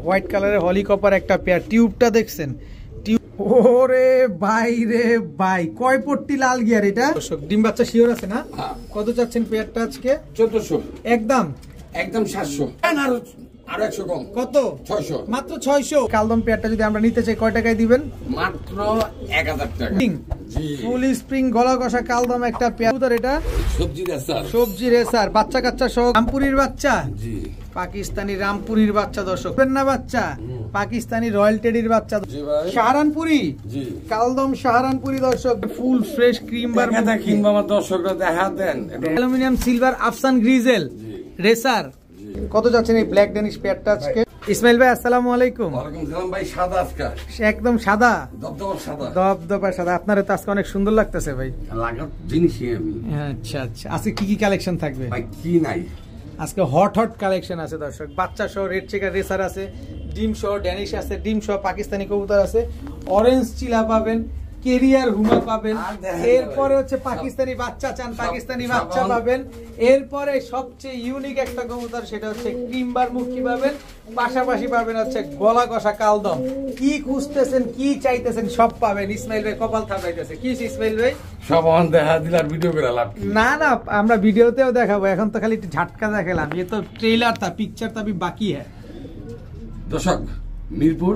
White কালারের হলিকপার একটা pair. টিউবটা দেখছেন? ওরে ভাই রে ভাই, কয় পট্টি লাল গিয়ার এটা? ডিম বাচ্চা শিওর আছে না? কত চাচ্ছেন পেয়ারটা আজকে? 1400। একদম 700। আর 100 কম। কত? 600। মাত্র 600। কালদম পেয়ারটা যদি আমরা নিতে চাই কয় টাকায় দিবেন? মাত্র 1000 টাকা। জি, ফুল স্প্রিং গলা কষা কালদম একটা পেয়ার। এটা সবজি রেসার, বাচ্চা কাচ্চা সহ। রামপুরির বাচ্চা? জি, পাকিস্তানি রামপুরির বাচ্চা দর্শক। পেন্না বাচ্চা, পাকিস্তানি রয়্যাল টেডির বাচ্চা। সাহারানপুরি কালদম, সাহারানপুরি দর্শক। ফুল ফ্রেশ ক্রিম বার কিংবা আমার দর্শকরা দেখা দেন। অ্যালুমিনিয়াম সিলভার আফসান গ্রিজেল রেসার। কত যাচ্ছেন এই ব্ল্যাক ডেনিশ পেয়ারটা আজকে? ইসমাইল ভাই আসসালামু আলাইকুম। ওয়ালাইকুম সালাম ভাই। সাদা আজকে একদম সাদা, দবদবা সাদা। দবদবা সাদা। আপনার তো আজকে অনেক সুন্দর লাগতেছে ভাই। লাগার জিনিসই আমি। আচ্ছা আচ্ছা, আজকে কি কি কালেকশন থাকবে ভাই? কি নাই আজকে হট হট কালেকশন আছে দর্শক। বাচ্চা সহ রেড চেকার রেসার আছে, ডিম সহ ড্যানিশ আছে, ডিম সহ পাকিস্তানি কবুতর আছে, অরেঞ্জ চিলা পাবেন, কেরিয়ার হুমা পাবেন, এরপরে হচ্ছে পাকিস্তানি বাচ্চা চান পাকিস্তানি বাচ্চা পাবেন, এরপরে সবচেয়ে ইউনিক একটা কবুতর সেটা হচ্ছে ক্রিমবার মুখী পাবেন, পাশাপাশি পাবেন হচ্ছে গলা কষা কালদম। কি খুঁজতেছেন, কি চাইতেছেন সব পাবেন। ইসমাইল ভাই কপাল থাকাইতেছে। কি ইসমাইল ভাই? সব অন দেখা দিলার ভিডিও করে লাভ না না, আমরা ভিডিওতেও দেখাবো। এখন তো খালি ঝাটকা দেখালাম, ये तो ट्रेलर था, पिक्चर तो अभी बाकी है। দর্শক, মিরপুর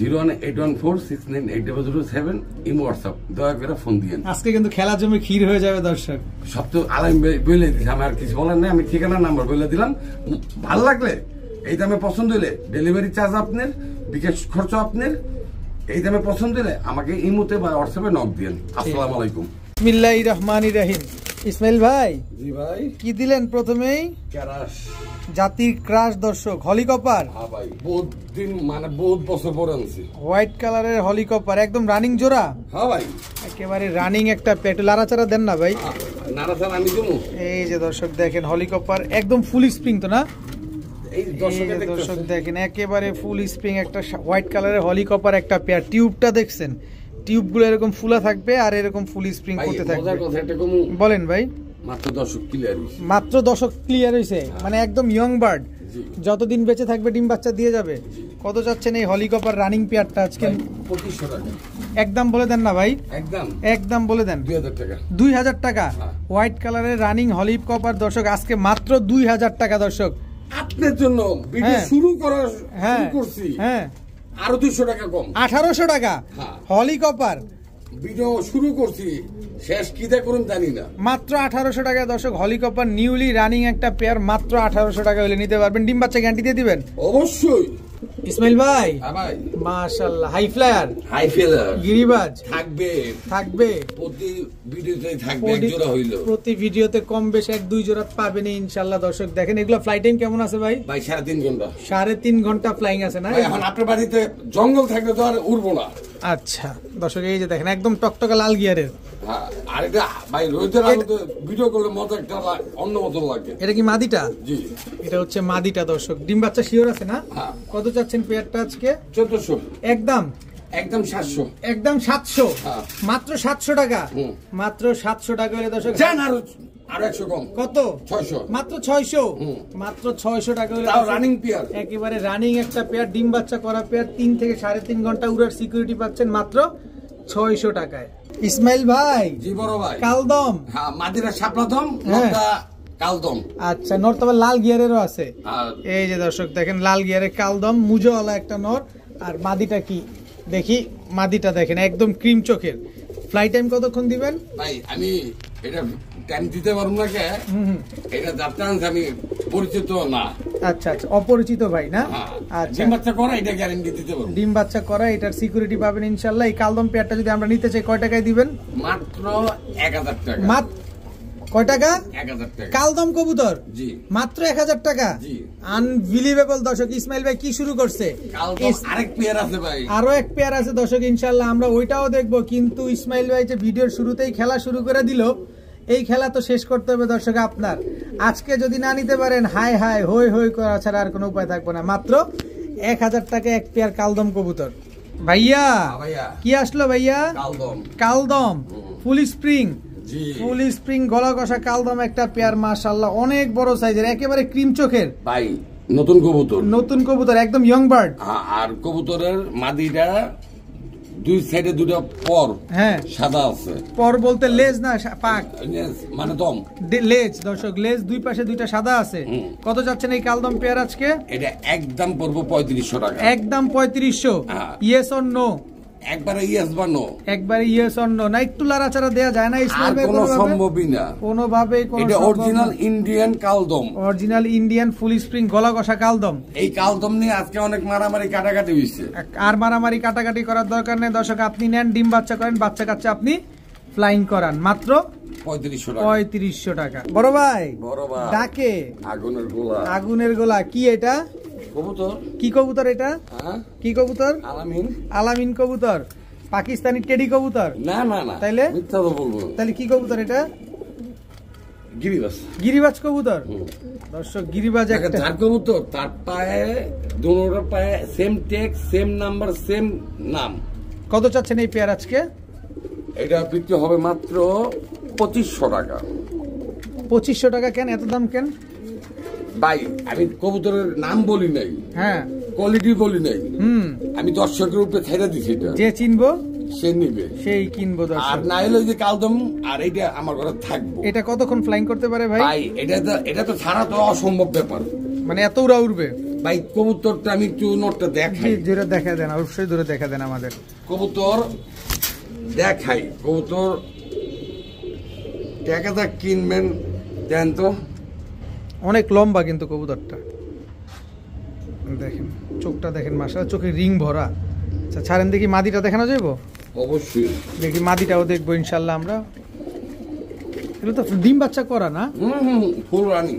01814698007 ইমো হোয়াটসঅ্যাপ, দয়া করে ফোন দিয়েন। আজকে কিন্তু খেলা জমে ক্ষীর হয়ে যাবে দর্শক। সব তো আলাম বলে দিচ্ছি, আমি আর কিছু বলার নেই। আমি ঠিকানা নাম্বার বলে দিলাম। ভালো লাগলে, এই দামে পছন্দ হলে ডেলিভারি চার্জ আপনার, বিকাশ খরচ আপনার। এই দামে পছন্দ হলে আমাকে ইমোতে বা হোয়াটসঅ্যাপে নক দিয়েন। আসসালামু আলাইকুম। বিসমিল্লাহির রহমানির রহিম। ইসমাইল ভাই, জি ভাই, কি দিলেন প্রথমেই? ক্রাশ, জাতির ক্রাশ দর্শক, হলিকপার। হ্যাঁ ভাই, বহুত দিন মানে বহুত বছর পরে আনছি। হোয়াইট কালারের হলিকপার, একদম রানিং জোড়া। হ্যাঁ ভাই, একেবারে রানিং একটা পেট। লাড়াচাড়া দেন না ভাই। নাড়াচাড়া আমি দেবো। এই যে দর্শক দেখেন হলিকপার, একদম ফুল স্প্রিং তো না? এই দর্শক দেখেন একেবারে ফুল স্প্রিং একটা হোয়াইট কালারের হলিকপার একটা পেয়ার। টিউবটা দেখছেন? টিউবগুলো এরকম ফুলা থাকবে আর এরকম ফুল স্প্রিং করতে থাকবে। বলেন ভাই। মাত্র 10 ক্লিয়ার হইছে। মাত্র 10 ক্লিয়ার হইছে, মানে একদম ইয়ং বার্ড। যতদিন বেঁচে থাকবে ডিম বাচ্চা দিয়ে যাবে। কত যাচ্ছেন এই হলিকপার রানিং পেয়ারটা আজকে? 2500 টাকা। একদম বলে দেন না ভাই। একদম বলে দেন। 2000 টাকা। 2000 টাকা। হোয়াইট কালারের রানিং হলিকপার দর্শক আজকে মাত্র 2000 টাকা দর্শক। আপনার জন্য ভিডিও শুরু করছি। হ্যাঁ, আরো 200 টাকা কম। 1800 টাকা হলিকপার। ভিডিও শুরু করছি, শেষ কিদা করুন জানি না। মাত্র 1800 টাকা দর্শক হলিকপার নিউলি রানিং একটা পেয়ার। মাত্র 1800 টাকা হলে নিতে পারবেন। ডিম বাচ্চা গ্যারান্টি দিয়ে দিবেন অবশ্যই। ইসমাইল ভাই, ভাই মাশাআল্লাহ, হাই ফ্লায়ার, গিরিবাজ থাকবে প্রতি ভিডিওতে থাকবে। এক জোড়া হইলো, প্রতি ভিডিওতে কম বেশি 1-2 জোড়া পাবেন ইনশাআল্লাহ। দর্শক দেখেন এগুলো ফ্লাই টাইম কেমন আছে ভাই? ভাই 3.5 ঘন্টা। 3.5 ঘন্টা ফ্লাইং আছে না? এখন আপনার বাড়িতে জঙ্গল থাকলে তো আর উড়বো না। আচ্ছা দর্শক, এই যে দেখেন একদম টকটকা লাল গিয়ারের। আর এটা ভাই রোদের আলোতে ভিডিও করলে মজা একটা অন্য মতো লাগে। এটা কি মাদিটা? জি, এটা হচ্ছে মাদিটা দর্শক। ডিম বাচ্চা শিওর আছে না? কত চাচ্ছেন পেয়ারটা আজকে? 1400। একদম 700। একদম 700। মাত্র 700 টাকা। মাত্র 700 টাকা হলে দর্শক জান আর 100 কম। কত? 600। মাত্র 600। মাত্র 600 টাকা হলে তাও রানিং পেয়ার। একেবারে রানিং একটা পেয়ার, ডিম বাচ্চা করা পেয়ার। 3 থেকে 3.5 ঘন্টা উড়ার সিকিউরিটি পাচ্ছেন মাত্র 600 টাকায়। ইসমাইল ভাই, জি বড় ভাই, কালদম। হ্যাঁ, মাদিরা শাপলাদম, নরটা কালদম। আচ্ছা, নর তবে লাল গিয়ারেরও আছে। এই যে দর্শক দেখেন লাল গিয়ারের কালদম, মুজোওয়ালা একটা নর। আর মাদিটা কি দেখি? মাদিটা দেখেন একদম ক্রিম চোখের। ফ্লাই টাইম কতক্ষণ দিবেন ভাই? আমি এটা টাইম দিতে পারবো না কে? এটা যাত্রা আমি পরিচিত না। আচ্ছা আচ্ছা, অপরিচিত ভাই না? আচ্ছা, ডিম বাচ্চা করা এটা গ্যারান্টি দিতে পারবো। ডিম বাচ্চা করা, এটার সিকিউরিটি পাবেন ইনশাআল্লাহ। এই কালদম পেয়ারটা যদি আমরা নিতে চাই কয় টাকায় দিবেন? মাত্র 1000 টাকা। কয় টাকা? 1000 টাকা। কালদম কবুতর জি, মাত্র 1000 টাকা। জি, আনবিলিভেবল দর্শক। ইসমাইল ভাই কি শুরু করছে? আরেক পেয়ার আছে ভাই, আরো এক পেয়ার আছে দর্শক ইনশাআল্লাহ, আমরা ওইটাও দেখবো। কিন্তু ইসমাইল ভাই যে ভিডিওর শুরুতেই খেলা শুরু করে দিল, এই খেলা তো শেষ করতে হবে দর্শক আপনার। আজকে যদি না নিতে পারেন, হাই হাই হই হই করা ছাড়া আর কোনো উপায় থাকবে না। মাত্র 1000 টাকা এক পেয়ার কালদম কবুতর। ভাইয়া কি আসলো ভাইয়া? কালদম ফুল স্প্রিং। ফুল স্প্রিং গলা কষা কালদম একটা পেয়ার, মাশাআল্লাহ অনেক বড় সাইজের, একেবারে ক্রিম চোখের ভাই। নতুন কবুতর, নতুন কবুতর একদম ইয়ং বার্ড। আর কবুতরের মাদিটা দুই সাইডে দুটো পর, হ্যাঁ সাদা আছে। পর বলতে লেজ না পাক, মানে দম লেজ দর্শক, লেজ দুই পাশে দুইটা সাদা আছে। কত যাচ্ছেন এই কালদম পেয়ার আজকে? এটা একদম পড়বো 3500 টাকা। একদম 3500। Yes or no? একবারে ইয়েস বা নো। একবারে ইয়েস অর নো? না একটু লাড়াচাড়া দেয়া যায় না ইসমাইল ভাই? কোনো সম্ভবই না, কোনোভাবে। এটা অরিজিনাল ইন্ডিয়ান কালদম, অরিজিনাল ইন্ডিয়ান ফুল স্প্রিং গলা কষা কালদম। এই কালদম নিয়ে আজকে অনেক মারামারি কাটাকাটি হইছে। আর মারামারি কাটাকাটি করার দরকার নেই দর্শক, আপনি নেন ডিম বাচ্চা করেন, বাচ্চা কাচ্চা আপনি ফ্লাইং করান, মাত্র 3500 টাকা। বড় ভাই ডাকে আগুনের গোলা, আগুনের গোলা কি এটা? কবুতর। কি কবুতর এটা? কি কবুতর? আলামিন। আলামিন কবুতর, পাকিস্তানি টেডি কবুতর? না না না, তাইলে মিথ্যা তো বলবো। তাহলে কি কবুতর এটা? গিরিবাজ। গিরিবাজ কবুতর দর্শক, গিরিবাজ একটা যার কবুতর তার পায়ে দুটোর পায়ে সেম টেক, সেম নাম্বার, সেম নাম। কত চাচ্ছেন এই পেয়ার আজকে? এটা বিক্রি হবে মাত্র 2500 টাকা। 2500 টাকা কেন? এত দাম কেন ভাই? আমি কবুতরের নাম বলি নাই, হ্যাঁ কোয়ালিটি বলি নাই, আমি দর্শকের উপরে ছেড়ে দিছি। এটা যে চিনবো সে নিবে, সেই কিনবো দর্শক। আর না হলে যে কালদম, আর এইটা আমার ঘরে থাকবো। এটা কতক্ষণ ফ্লাইং করতে পারে ভাই? ভাই এটা তো ছাড়া তো অসম্ভব ব্যাপার। মানে এত উড়া উড়বে ভাই? কবুতরটা আমি একটু নটটা দেখাই। দূরে দেখা দেন, অবশ্যই দূরে দেখা দেন আমাদের। কবুতর দেখাই, কবুতর টাকাটা কিনবেন দেন তো। অনেক লম্বা কিন্তু কবুতরটা, দেখেন চোখটা দেখেন, মাশাআল্লাহ চোখে রিং ভরা। আচ্ছা ছাড়েন দেখি, মাদিটা দেখানো যাবো? অবশ্যই দেখি মাদিটাও দেখবো ইনশাল্লাহ আমরা। এগুলো তো ডিম বাচ্চা করা না? Full running.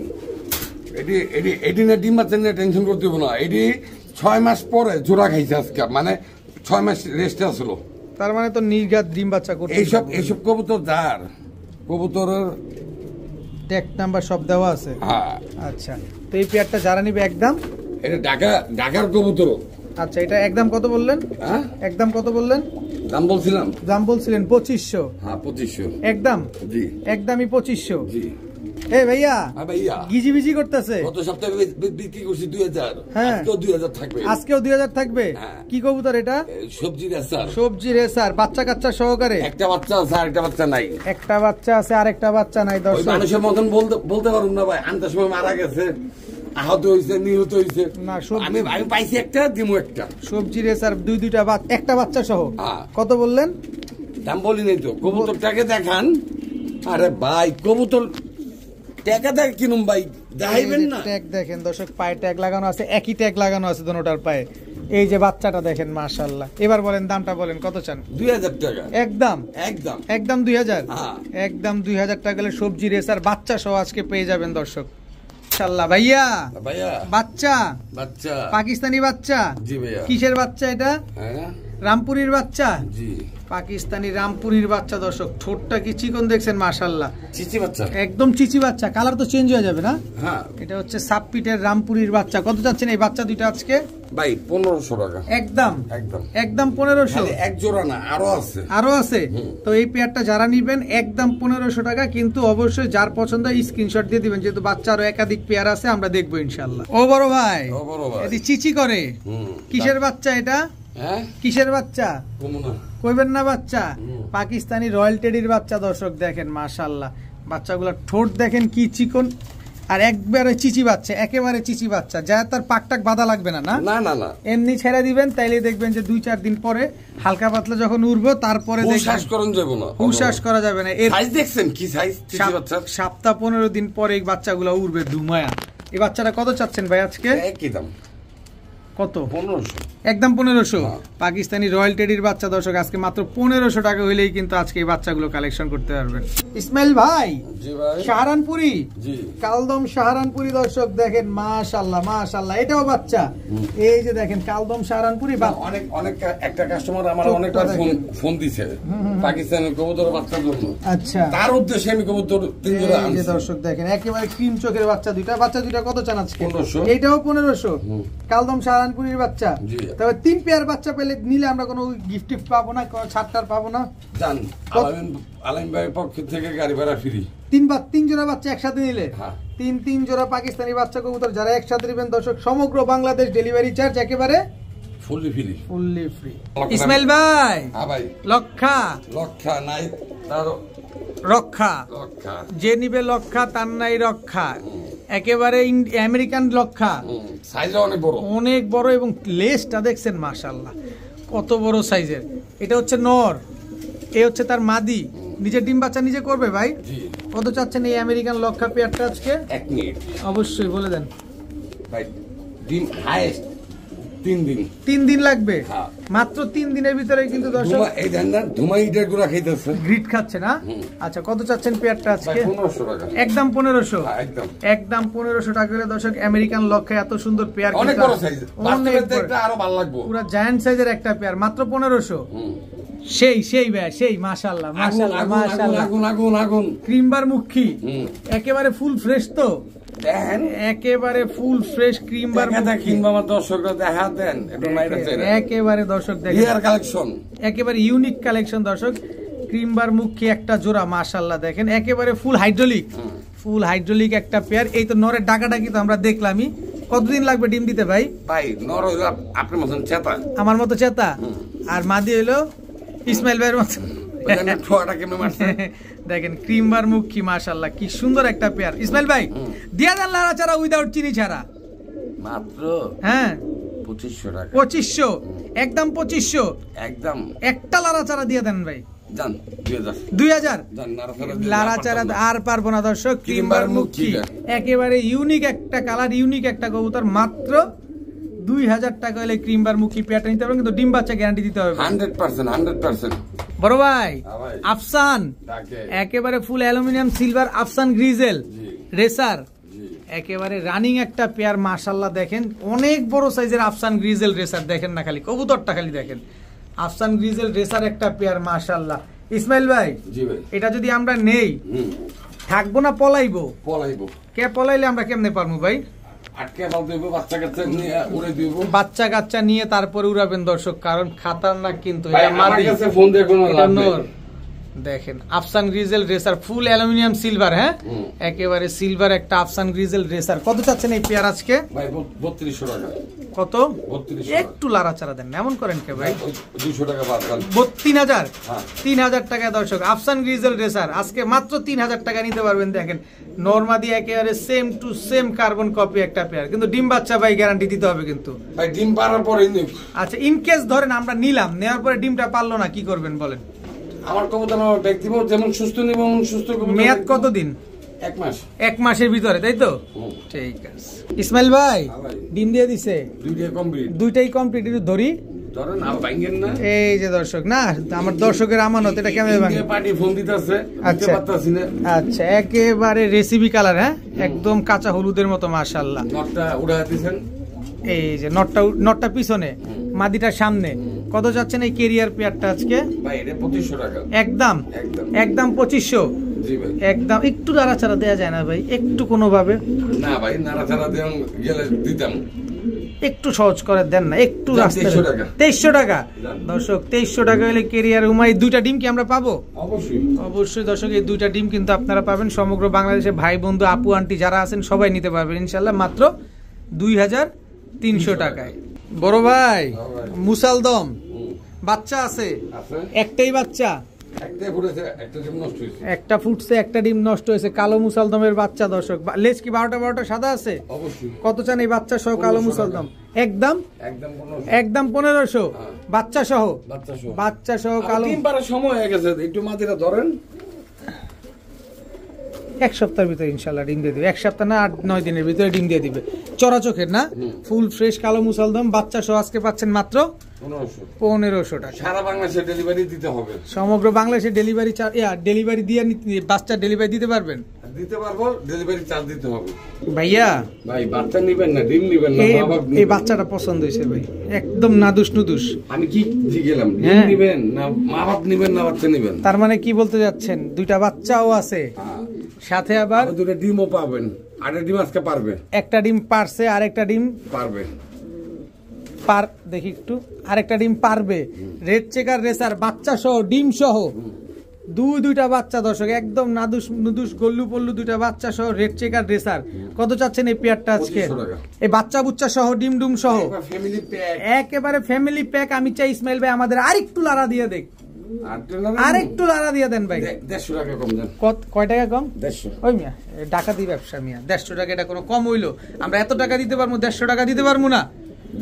এটি না ডিম বাচ্চা নিয়ে টেনশন করতে হবে না। এটি 6 মাস পরে জোড়া খাইছে আজকে, মানে 6 মাস রেস্টে আসলো। তার মানে তো নির্ঘাত ডিম বাচ্চা করতে। এইসব কবুতর যার কবুতরের ট্যাগ নাম্বার সব দেওয়া আছে। হ্যাঁ আচ্ছা, তো এই পেয়ারটা যারা নিবে একদম? এটা ঢাকার কবুতর। আচ্ছা, এটা একদম কত বললেন? হ্যাঁ একদম কত বললেন? দাম বলছিলাম, দাম বলছিলেন 2500। হ্যাঁ 2500 একদম। জি একদমই 2500। জি। এ ভাইয়া, ভাইয়া গিজি বিজি করতেছে। গত সপ্তাহে বিক্রি করছি 2000, হ্যাঁ আজকেও 2000 থাকবে। আজকেও 2000 থাকবে। কি কবুতর এটা? সবজি রেসার। সবজি রেসার, বাচ্চা কাচ্চা সহকারে। একটা বাচ্চা আছে আর একটা বাচ্চা নাই। একটা বাচ্চা আছে আর একটা বাচ্চা নাই দর্শক। মানুষের মতন বলতে পারুন না ভাই, আনতে সময় মারা গেছে, আহত হয়েছে, নিহত হয়েছে। না, আমি পাইছি একটা, দিমু একটা। সবজি রেসার দুইটা একটা বাচ্চা সহ। কত বললেন? দাম বলি নাই তো। কবুতরটাকে দেখান। আরে ভাই কবুতর টাকা দেখ কিনুম ভাই, দেখাইবেন না? ট্যাগ দেখেন দর্শক, পায়ে ট্যাগ লাগানো আছে, একই ট্যাগ লাগানো আছে দোনোটার পায়ে। এই যে বাচ্চাটা দেখেন, মাশাআল্লাহ। এবার বলেন দামটা বলেন, কত চান? 2000 টাকা। একদম একদম একদম 2000। হ্যাঁ একদম 2000 টাকা গেলে সবজি রেসার বাচ্চা সহ আজকে পেয়ে যাবেন দর্শক ইনশাআল্লাহ। ভাইয়া বাচ্চা, পাকিস্তানি বাচ্চা। জি ভাইয়া। কিসের বাচ্চা এটা? রামপুরির বাচ্চা। জি, পাকিস্তানি রামপুরির বাচ্চা দর্শক। ঠোঁটটা কি চিকন দেখছেন, মাশাআল্লাহ। চিচি বাচ্চা, একদম চিচি বাচ্চা। কালার তো চেঞ্জ হয়ে যাবে না? হ্যাঁ। এটা হচ্ছে সাবপিটের রামপুরির বাচ্চা। কত যাচ্ছেন এই বাচ্চা দুইটা আজকে? ভাই 1500 টাকা। একদম একদম একদম 1500। এক জোড়া না, আরো আছে। আরো আছে। তো এই পেয়ারটা যারা নিবেন একদম 1500 টাকা, কিন্তু অবশ্যই যার পছন্দ স্ক্রিনশট দিয়ে দিবেন, যেহেতু বাচ্চা আরো একাধিক পেয়ার আছে, আমরা দেখবো ইনশাআল্লাহ। ও বড় ভাই, এটি চিচি করে। কিসের বাচ্চা এটা? কিসের বাচ্চা? কইবেন না বাচ্চা? পাকিস্তানি রয়্যাল টেডির বাচ্চা দর্শক। দেখেন মাশাআল্লাহ, বাচ্চাগুলোর ঠোঁট দেখেন কি চিকন, আর একবারে চিচি বাচ্চা, একেবারে চিচি বাচ্চা, যা তার পাকটাক বাঁধা লাগবে না। না না না, এমনি ছেড়ে দিবেন, তাইলে দেখবেন যে 2-4 দিন পরে হালকা পাতলা যখন উড়বো, তারপরে হুশাস করা যাবে না। এর সাইজ দেখছেন কি সাইজ? সপ্তাহ 15 দিন পরে এই বাচ্চাগুলো উড়বে ধুমায়া। এই বাচ্চাটা কত চাচ্ছেন ভাই আজকে? একই দাম। কত? 1500। একদম 1500। পাকিস্তানি রয়্যাল টেডির বাচ্চা দর্শক, আজকে মাত্র 1500 টাকা হইলেই কিন্তু আজকে এই বাচ্চাগুলো কালেকশন করতে পারবেন। ইসমাইল ভাই, জি ভাই, শাহরানপুরি। জি, কালদম শাহরানপুরি দর্শক দেখেন, মাশাআল্লাহ মাশাআল্লাহ। এটাও বাচ্চা। এই যে দেখেন কালদম শাহরানপুরি। অনেক একটা কাস্টমার আমার অনেকবার ফোন দিছে পাকিস্তানের কবুতর বাচ্চার জন্য। আচ্ছা, তার উদ্দেশ্যে আমি কবুতর 3 জোড়া আনছি। এই যে দর্শক দেখেন, একেবারে ক্রিম চোখের বাচ্চা দুইটা। বাচ্চা দুইটা কত চান আজকে? 1500। এটাও 1500। কালদম শাহরানপুরির বাচ্চা। তবে 3 পেয়ার বাচ্চা পেলে নিলে আমরা কোনো গিফট পাবো না, কোনো ছাড়টার পাবো না। জান, আলামিন ভাইয়ের পক্ষ থেকে গাড়ি ভাড়া ফ্রি। 3 জোড়া বাচ্চা একসাথে নিলে তিন জোড়া পাকিস্তানি বাচ্চা কবুতর যারা একসাথে নেবেন দর্শক সমগ্র বাংলাদেশ ডেলিভারি চার্জ একেবারে ফুললি ফ্রি। ইসমাইল ভাই, হ্যাঁ ভাই, লক্ষা নাই তার রক্ষা, যে নিবে লক্ষা তার নাই রক্ষা, একেবারে আমেরিকান লক্ষা, সাইজ অনেক বড় এবং লেজটা দেখছেন মাশাআল্লাহ কত বড় সাইজের। এটা হচ্ছে নর, এ হচ্ছে তার মাদি, নিজে ডিম বাচ্চা নিজে করবে ভাই। কত চাচ্ছেন এই আমেরিকান লক্ষা পেয়ারটা আজকে? 1 মিনিট অবশ্যই বলে দেন ভাই। ডিম হাইয়েস্ট 3 দিন লাগবে, মাত্র 3 দিনের ভিতরে কিন্তু দর্শক এই দেন না ধুমাইটার গুড়া খাইতেছে, গ্রিট খাচ্ছে না। আচ্ছা কত চাচ্ছেন পেয়ারটা আজকে? 1500 টাকা। একদম 1500, একদম 1500 টাকা হলে দর্শক আমেরিকান লক্ষা এত সুন্দর পেয়ার, অনেক বড় সাইজ, বাস্তবে এটা আরো ভালো লাগবে, পুরো জায়ান্ট সাইজের একটা পেয়ার মাত্র 1500। সেই ভাই সেই মাশাআল্লাহ আগুন ক্রিমবার মুখী একেবারে ফুল ফ্রেশ, তো একেবারে ফুল ফ্রেশ ক্রিমবার একেবারে দর্শক দেখেন একেবারে ইউনিক কালেকশন দর্শক। ক্রিমবার মুখী একটা জোড়া মাশাআল্লাহ দেখেন, একেবারে ফুল হাইড্রোলিক একটা পেয়ার। এই তো নরের ডাকাডাকি তো আমরা দেখলামই। কতদিন লাগবে ডিম দিতে ভাই? নর হইলো আপনার মতন চেতা, আমার মতো চেতা, আর মাদি হইলো ইসমাইল ভাইয়ের মতো। দেখেন ক্রিমবার মুখী মাশাআল্লাহ কি সুন্দর একটা পেয়ার। ইসমাইল ভাই দিয়া দেন লারা ছাড়া উইদাউট চিনি ছাড়া মাত্র 2500 টাকা। 2500 একদম 2500 একদম একটা লারা ছাড়া দিয়ে দেন ভাই। জান 2000 লারা ছাড়া আর পারবো না দর্শক। ক্রিমবার মুখী একেবারে ইউনিক একটা কালার, ইউনিক একটা কবুতর, মাত্র 2000 টাকা হলে ক্রিমবার মুখী পেয়ারটা নিতে পারবেন, কিন্তু ডিম বাচ্চা গ্যারান্টি দিতে হবে 100%। বড় ভাই আফসান একেবারে ফুল অ্যালুমিনিয়াম সিলভার আফসান গ্রিজেল রেসার, একেবারে রানিং একটা পেয়ার মাশাআল্লাহ দেখেন অনেক বড় সাইজের আফসান গ্রিজেল রেসার। দেখেন না খালি কবুতরটা খালি দেখেন, আফসান গ্রিজেল রেসার একটা পেয়ার মাশাআল্লাহ। ইসমাইল ভাই এটা যদি আমরা নেই থাকবো না পলাইবো? কে পলাইলে আমরা কেমনে পারবো ভাই? বাচ্চা কাচ্চা নিয়ে তারপরে উড়াবেন দর্শক, কারণ খাতারনাক কিন্তু। দেখেন আফসান grizzle racer full aluminium silver, হ্যাঁ একেবারে সিলভার একটা আফসান গ্রিজেল রেসার। কত চাচ্ছেন এই পেয়ার আজকে? 3200 টাকা। কত? একটু লাড়াচাড়া দেন, এমন করেন কে ভাই? 200 টাকা বাদ। 3000 টাকা দর্শক আফসান গ্রিজেল রেসার আজকে মাত্র 3000 টাকা নিতে পারবেন। দেখেন নরমাদি একেবারে same to same carbon copy একটা পেয়ার, কিন্তু ডিম বাচ্চা ভাই গ্যারান্টি দিতে হবে কিন্তু ভাই, ডিম পারার পরে। আচ্ছা ইন কেস ধরেন আমরা নিলাম, নেওয়ার পরে ডিমটা পারলো না, কি করবেন বলেন? আমার কবুতর ব্যক্তিগত যেমন সুস্থ নিব সুস্থ। মেয়াদ কতদিন? 1 মাস। 1 মাসের ভিতরে, তাই তো? ঠিক আছে। ইসমাইল ভাই ডিম দিয়ে দিছে, দুইটাই কমপ্লিট। একটু ধরি এই যে দর্শক, না আমার দর্শকের আমানত, এটা কেমন ভাঙে? আচ্ছা একেবারে রেসিপি কালার, হ্যাঁ একদম কাঁচা হলুদের মতো মাশাআল্লাহ। এই যে নটটা পিছনে, মাদিটা সামনে। কত যাচ্ছেন এই কেরিয়ার পেয়ারটা আজকে? ভাই এটা 2500 টাকা। একদম 2500। জি ভাই একদম। একটু নাড়াচাড়া দেয়া যায় না ভাই? একটু কোনো ভাবে? না ভাই নাড়াচাড়া দেন গেলে দিতাম, একটু সহজ করে দেন না, একটু। 2300 টাকা দর্শক, 2300 টাকা হলে কেরিয়ার উমাই দুইটা ডিম কি আমরা পাবো? অবশ্যই দর্শক, এই দুইটা ডিম কিন্তু আপনারা পাবেন। সমগ্র বাংলাদেশে ভাই বন্ধু আপু আন্টি যারা আছেন সবাই নিতে পারবেন ইনশাল্লাহ, মাত্র 2300 টাকায়। বড় ভাই মুসালদম বাচ্চা আছে? একটাই বাচ্চা, একটা ফুটছে, একটা ডিম নষ্ট হয়েছে। কালো মুসালদমের বাচ্চা দর্শক, লেজ কি 12টা সাদা আছে? কত চান এই বাচ্চা সহ কালো মুসালদম? একদম 1500 বাচ্চা সহ কালো। সময় হয়ে গেছে, একটু মাটিটা ধরেন। 1 সপ্তাহের ভিতরে ইনশাল্লাহ ডিম দিয়ে দিবে। 1 সপ্তাহ না 8-9 দিনের ভিতরে ডিম দিয়ে দিবে। চড়া চোখের না, ফুল ফ্রেশ কালো মুসালদম বাচ্চা সহ আজকে পাচ্ছেন মাত্র 1500 টাকা। সারা বাংলাদেশে ডেলিভারি দিতে হবে, সমগ্র বাংলাদেশে ডেলিভারি ডেলিভারি দিয়ে বাচ্চা ডেলিভারি দিতে পারবেন? দিতে পারবো, ডেলিভারি চার্জ দিতে হবে। ভাইয়া ভাই বাচ্চা নিবেন না ডিম নিবেন না? এই বাচ্চাটা পছন্দ হয়েছে ভাই, একদম নাদুস নুদুস। আমি কি গেলাম, ডিম নিবেন না মা বাপ নিবেন না বাচ্চা নিবেন? তার মানে কি বলতে যাচ্ছেন? দুইটা বাচ্চাও আছে, সাথে আবার দুটো ডিমও পাবেন। আরেকটা ডিম আজকে পারবে, একটা ডিম পারছে, আরেকটা ডিম পারবে। দেখি একটু, আরেকটা ডিম পারবে। রেড চেকার রেসার বাচ্চা সহ ডিম সহ দুইটা বাচ্চা দর্শক, একদম নাদুস নুদুস গল্লু পল্লু দুইটা বাচ্চা সহ রেড চেকার রেসার। কত চাচ্ছেন এই পেয়ারটা আজকে? এই বাচ্চা বুচ্চা সহ ডিম ডুম সহ একেবারে ফ্যামিলি প্যাক। আমি চাই ইসমাইল ভাই আমাদের আরেকটু লাড়া দিয়ে দেখ, আরেকটু লাড়া দিয়ে দেন ভাই। 150 টাকা কম দেন। কয় টাকা কম? 150। ওই মিয়া ডাকাতি ব্যবসা মিয়া, 150 টাকা এটা কোনো কম হইলো? আমরা এত টাকা দিতে পারবো, 150 টাকা দিতে পারবো না?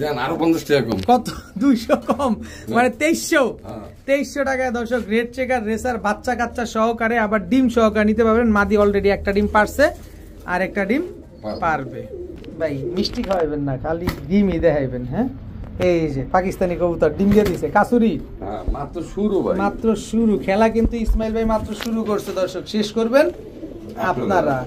দেন আরো 50 টাকা কম। কত? 200 কম, মানে 2300 টাকায় দর্শক রেড চেকার রেসার বাচ্চা কাচ্চা সহকারে আবার ডিম সহকারে নিতে পারবেন। মাদি অলরেডি একটা ডিম পারছে আর একটা ডিম পারবে। ভাই মিষ্টি খাওয়াইবেন না, খালি ডিমই দেখাইবেন। হ্যাঁ এই যে পাকিস্তানি কবুতর ডিম দিয়ে দিছে কাসুরি। মাত্র শুরু ভাই, মাত্র শুরু। খেলা কিন্তু ইসমাইল ভাই মাত্র শুরু করছে দর্শক, শেষ করবেন আপনারা।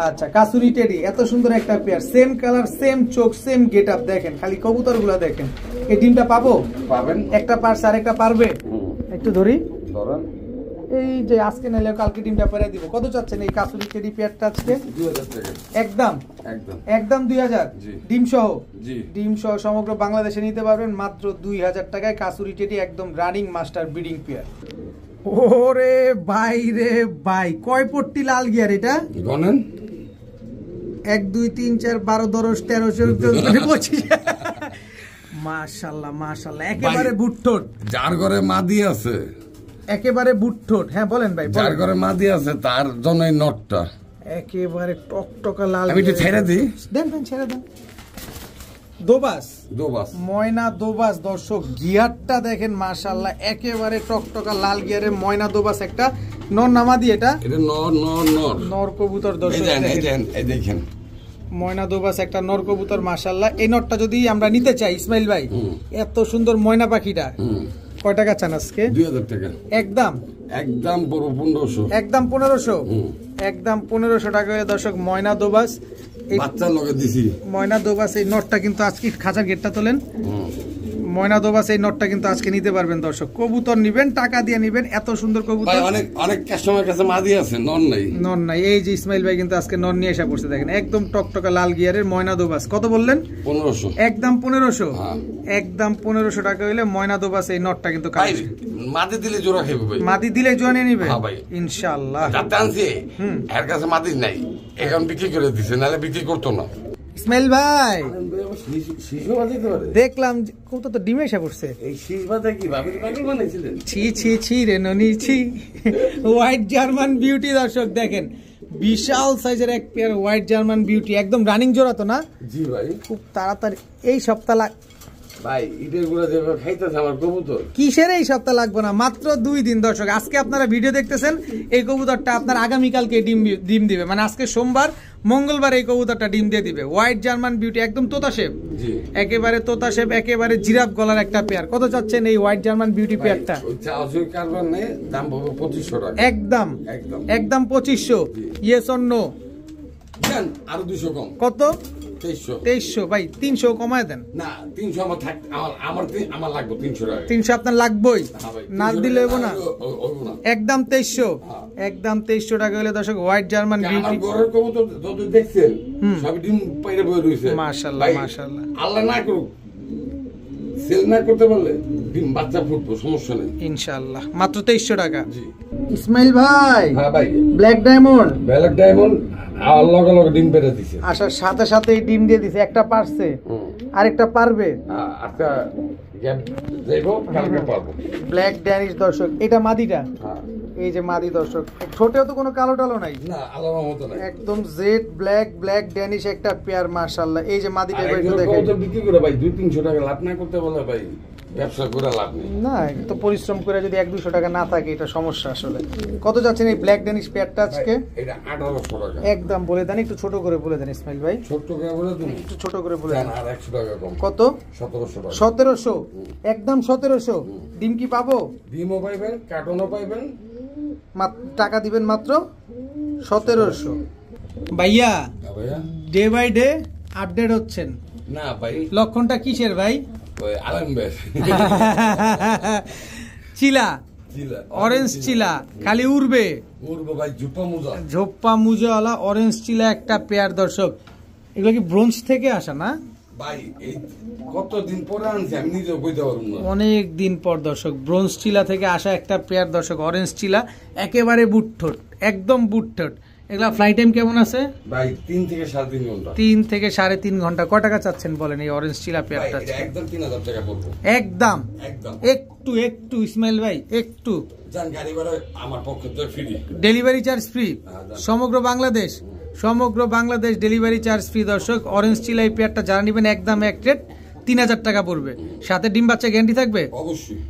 আচ্ছা কাসুরি টেডি এত সুন্দর একটা পেয়ার, সেম কালার সেম চোখ সেম গেট আপ। দেখেন খালি কবুতর গুলা দেখেন। এই ডিমটা পাবো? পাবেন। একটা পারছে আর একটা পারবে। একটু ধরি, ধরেন। এই যে আজকে নাইলে কালকে ডিমটা পরে দিব। কত চাচ্ছেন এই কাসুরি টেডি পেয়ারটা আজকে? 2000 টাকা একদম। একদম 2000 ডিম সহ। ডিম সহ সমগ্র বাংলাদেশে নিতে পারবেন মাত্র 2000 টাকায় কাসুরি টেডি, একদম রানিং মাস্টার ব্রিডিং পেয়ার। ওরে ভাই রে ভাই, কয় পট্টি লাল গিয়ার এটা? গনেন। 1 2 3 4 12 13 14 15 25। মাশাআল্লাহ মাশাআল্লাহ, একেবারে বুটঠোট। যার ঘরে মাদি আছে একেবারে বুটঠোট। হ্যাঁ বলেন ভাই। যার ঘরে মাদি আছে তার জন্য এই নটটা একেবারে টকটকা লাল। আমি একটু ছেড়ে দিই। দেন ছেড়ে দেন। দোবাস ময়না দোবাস দর্শক, গিয়ারটা দেখেন মাশাআল্লাহ, একেবারে টকটকা লাল গিয়ারের ময়না দোবাস একটা নর নামাদি। এটা নর কবুতর দর্শক, এই দেখেন ময়না দোবাস একটা নর কবুতর মাশাআল্লাহ। এই নরটা যদি আমরা নিতে চাই ইসমাইল ভাই, এত সুন্দর ময়না পাখিটা কয় টাকা চান আজকে? 2000 টাকা। একদম 1500। একদম 1500। একদম 1500 টাকা দর্শক ময়না দোবাস। বাচ্চার লগে দিছি ময়না দোবাস। এই নটটা কিন্তু আজকে খাঁচার গেটটা তোলেন। ময়না দোবাস এই নটটা কিন্তু আজকে নিতে পারবেন দর্শক। কবুতর নিবেন, টাকা দিয়ে নিবেন, এত সুন্দর কবুতর। অনেক কাস্টমার কাছে মাদি আছে, নর নাই। এই যে ইসমাইল ভাই কিন্তু আজকে নর নিয়ে এসে পড়ছে দেখেন, একদম টকটকা লাল গিয়ারের ময়না দোবাস। কত বললেন? 1500। একদম 1500। একদম 1500 টাকা হইলে ময়না দোবাস এই নটটা কিন্তু মাদি দিলে জোড়া খাইবে ভাই। মাদি দিলে জোড়া নিয়ে নিবে ইনশাআল্লাহ। যাতে আনছি এর কাছে মাদি নাই, এখন বিক্রি করে দিছে, নালে বিক্রি করতো না। ইসমাইল ভাই দেখলাম কত তো ডিমে এসে পড়ছে। ছি রে ননি ছি। হোয়াইট জার্মান বিউটি দর্শক দেখেন, বিশাল সাইজের এক পেয়ার হোয়াইট জার্মান বিউটি, একদম রানিং জোড়া তো না? জি ভাই, খুব তাড়াতাড়ি এই সপ্তাহ ভাই ঈদের গুলা যেভাবে খাইতেছে আমার কবুতর, কিসের এই সপ্তাহ লাগবে না, মাত্র 2 দিন দর্শক। আজকে আপনারা ভিডিও দেখতেছেন, এই কবুতরটা আপনার আগামীকালকে ডিম দিবে, মানে আজকে সোমবার, মঙ্গলবার এই কবুতরটা ডিম দিয়ে দিবে। হোয়াইট জার্মান বিউটি, একদম তোতা শেপ, একেবারে তোতা শেপ, একেবারে জিরাফ গলার একটা পেয়ার। কত চাচ্ছেন এই হোয়াইট জার্মান বিউটি পেয়ারটা? দাম 2500 টাকা। একদম 2500। Yes or no? আরো 200 কম। কত? 2300 ভাই, 300 কমায় দেন না। 300 আমার লাগবে, 300 টাকা। 300 আপনার লাগবেই, না দিলে হইব না। একদম 2300। একদম 2300 টাকা হলে দর্শক হোয়াইট জার্মান বিউটি। ঘরের কবুতর যত দেখছেন সব ডিম পাইরে বই রইছে। মাশাআল্লাহ মাশাআল্লাহ, আল্লাহ না করুক সেল না করতে পারলে ডিম বাচ্চা ফুটবো, সমস্যা নেই ইনশাআল্লাহ। মাত্র 2300 টাকা। ইসমাইল ভাই, হ্যাঁ ভাই, ব্ল্যাক ডায়মন্ড লগে ডিম পেড়ে দিছে, আসার সাথে সাথে ডিম দিয়ে দিছে। একটা পারছে, আরেকটা পারবে। আচ্ছা যাইবো, কালকে পারবো। ব্ল্যাক ড্যানিশ দর্শক, এটা মাদিটা। এই যে মাদি দর্শক, ছোটেও তো কোনো কালো টালো নাই, না আলাদা মতো নাই, একদম জেড ব্ল্যাক ড্যানিশ একটা পেয়ার মাশাআল্লাহ। এই যে মাদিটা একটু দেখেন, কত বিক্রি করে ভাই 200-300 টাকা লাভ না করতে বলে ভাই ব্যবসা করে লাভ নেই না। তো পরিশ্রম করে যদি 100-200 টাকা না থাকে, এটা সমস্যা আসলে। কত যাচ্ছেন এই ব্ল্যাক ড্যানিশ পেয়ারটা আজকে? এটা 1800 টাকা। একদম বলে দেন, একটু ছোট করে বলে দেন ইসমাইল ভাই। ছোট করে বলে দিন, একটু ছোট করে বলে দেন। আর 100 টাকা কম। কত? 1700 টাকা। 1700। একদম 1700। ডিম কি পাবো? ডিমও পাইবেন, কার্টনও পাইবেন, টাকা দিবেন মাত্র 1700। ভাইয়া ডে বাই ডে আপডেট হচ্ছেন না ভাই? লক্ষণটা কিসের ভাই? চিলা, অরেঞ্জ চিলা, খালি উড়বে ভাই, ঝোপ্পা মুজাওয়ালা অরেঞ্জ চিলা একটা পেয়ার দর্শক। এগুলো কি ব্রোঞ্জ থেকে আসা না? ভাই এই কতদিন পরে আনছি আমি নিজেও কইতে পারবো না। অনেক দিন পর দর্শক ব্রোঞ্জ চিলা থেকে আসা একটা পেয়ার দর্শক, অরেঞ্জ চিলা, একেবারে বুটঠোট, একদম বুটঠোট। এগুলা ফ্লাই টাইম কেমন আছে ভাই? 3 থেকে 3.5 ঘন্টা। 3 থেকে 3.5 ঘন্টা। কয় টাকা চাচ্ছেন বলেন এই অরেঞ্জ চিলা পেয়ারটা? একদম 3000 টাকা পড়বো। একদম একদম। একটু ইসমাইল ভাই একটু জান, গাড়ি ভাড়া আমার পক্ষে তো ফ্রি, ডেলিভারি চার্জ ফ্রি সমগ্র বাংলাদেশ, সমগ্র বাংলাদেশ ডেলিভারি চার্জ ফ্রি দর্শক। অরেঞ্জ চিলা এই পেয়ারটা যারা নেবেন একদম এক রেট 3000 টাকা পড়বে, সাথে ডিম বাচ্চা গ্যারান্টি থাকবে অবশ্যই।